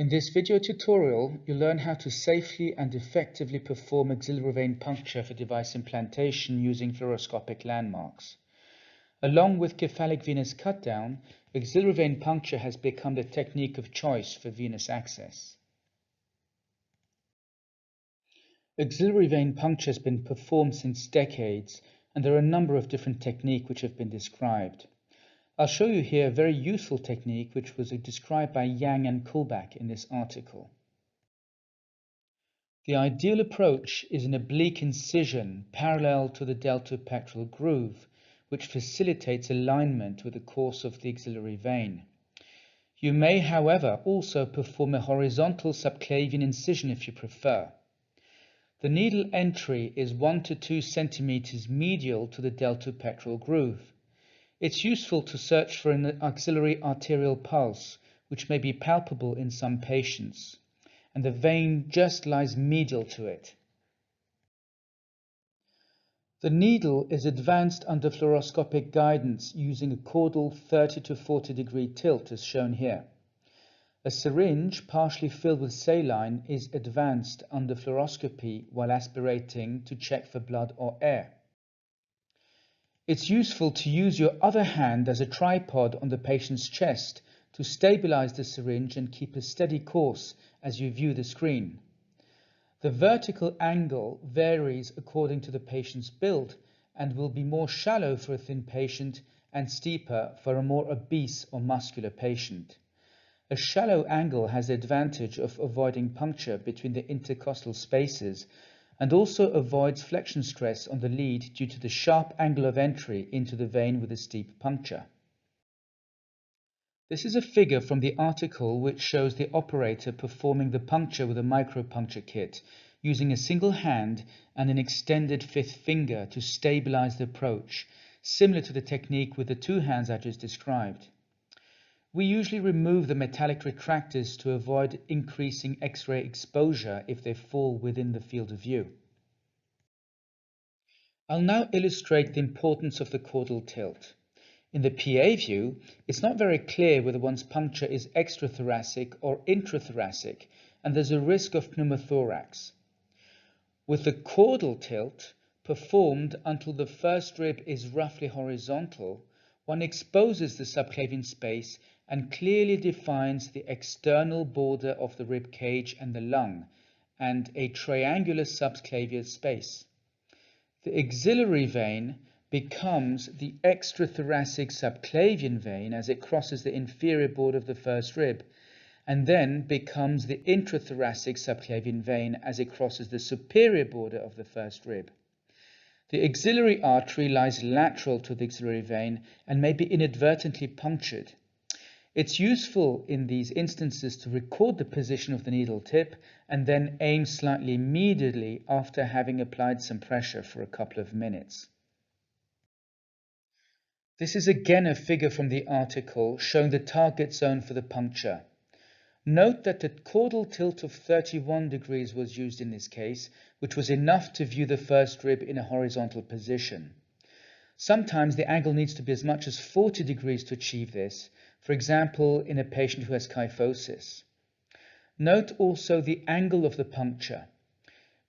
In this video tutorial, you'll learn how to safely and effectively perform axillary vein puncture for device implantation using fluoroscopic landmarks. Along with cephalic venous cut-down, axillary vein puncture has become the technique of choice for venous access. Axillary vein puncture has been performed since decades, and there are a number of different techniques which have been described. I'll show you here a very useful technique which was described by Yang and Kullback in this article. The ideal approach is an oblique incision parallel to the deltopectoral groove, which facilitates alignment with the course of the axillary vein. You may, however, also perform a horizontal subclavian incision if you prefer. The needle entry is 1 to 2 centimeters medial to the deltopectoral groove. It's useful to search for an axillary arterial pulse, which may be palpable in some patients, and the vein just lies medial to it. The needle is advanced under fluoroscopic guidance using a caudal 30 to 40 degree tilt as shown here. A syringe partially filled with saline is advanced under fluoroscopy while aspirating to check for blood or air. It's useful to use your other hand as a tripod on the patient's chest to stabilize the syringe and keep a steady course as you view the screen. The vertical angle varies according to the patient's build and will be more shallow for a thin patient and steeper for a more obese or muscular patient. A shallow angle has the advantage of avoiding puncture between the intercostal spaces and also avoids flexion stress on the lead due to the sharp angle of entry into the vein with a steep puncture. This is a figure from the article which shows the operator performing the puncture with a micropuncture kit using a single hand and an extended fifth finger to stabilize the approach, similar to the technique with the two hands I just described. We usually remove the metallic retractors to avoid increasing X-ray exposure if they fall within the field of view. I'll now illustrate the importance of the caudal tilt. In the PA view, it's not very clear whether one's puncture is extrathoracic or intrathoracic, and there's a risk of pneumothorax. With the caudal tilt, performed until the first rib is roughly horizontal, one exposes the subclavian space and clearly defines the external border of the rib cage and the lung, and a triangular subclavian space. The axillary vein becomes the extrathoracic subclavian vein as it crosses the inferior border of the first rib, and then becomes the intrathoracic subclavian vein as it crosses the superior border of the first rib. The axillary artery lies lateral to the axillary vein and may be inadvertently punctured. It's useful in these instances to record the position of the needle tip and then aim slightly immediately after having applied some pressure for a couple of minutes. This is again a figure from the article showing the target zone for the puncture. Note that the caudal tilt of 31 degrees was used in this case, which was enough to view the first rib in a horizontal position. Sometimes the angle needs to be as much as 40 degrees to achieve this, for example, in a patient who has kyphosis. Note also the angle of the puncture.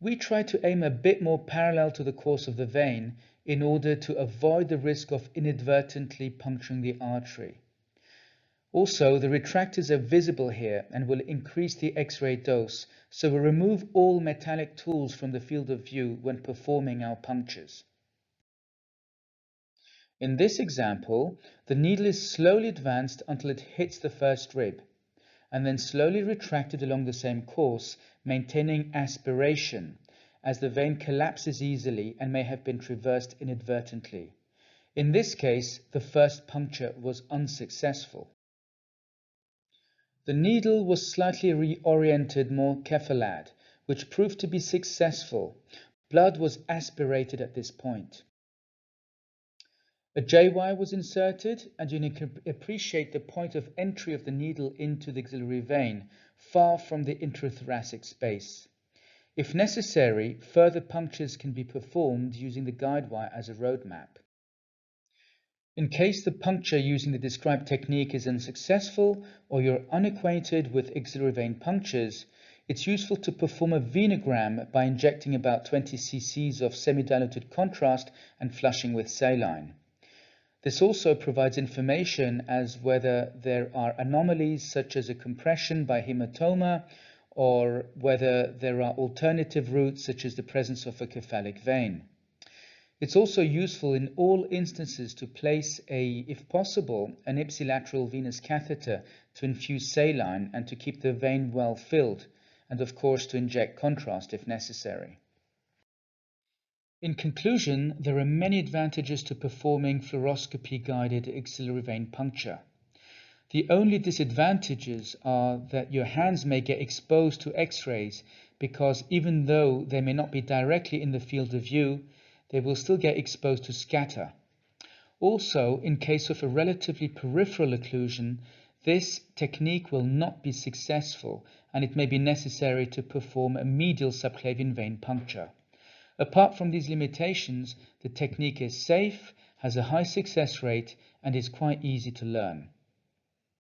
We try to aim a bit more parallel to the course of the vein in order to avoid the risk of inadvertently puncturing the artery. Also, the retractors are visible here and will increase the X-ray dose, so we remove all metallic tools from the field of view when performing our punctures. In this example, the needle is slowly advanced until it hits the first rib, and then slowly retracted along the same course, maintaining aspiration, as the vein collapses easily and may have been traversed inadvertently. In this case, the first puncture was unsuccessful. The needle was slightly reoriented more cephalad, which proved to be successful. Blood was aspirated at this point. A J-wire was inserted, and you can appreciate the point of entry of the needle into the axillary vein, far from the intrathoracic space. If necessary, further punctures can be performed using the guide wire as a road map. In case the puncture using the described technique is unsuccessful or you're unacquainted with axillary vein punctures, it's useful to perform a venogram by injecting about 20 cc's of semi-diluted contrast and flushing with saline. This also provides information as whether there are anomalies such as a compression by hematoma or whether there are alternative routes such as the presence of a cephalic vein. It's also useful in all instances to place if possible, an ipsilateral venous catheter to infuse saline and to keep the vein well filled, and of course to inject contrast if necessary. In conclusion, there are many advantages to performing fluoroscopy-guided axillary vein puncture. The only disadvantages are that your hands may get exposed to X-rays because even though they may not be directly in the field of view, they will still get exposed to scatter. Also, in case of a relatively peripheral occlusion, this technique will not be successful and it may be necessary to perform a medial subclavian vein puncture. Apart from these limitations, the technique is safe, has a high success rate, and is quite easy to learn.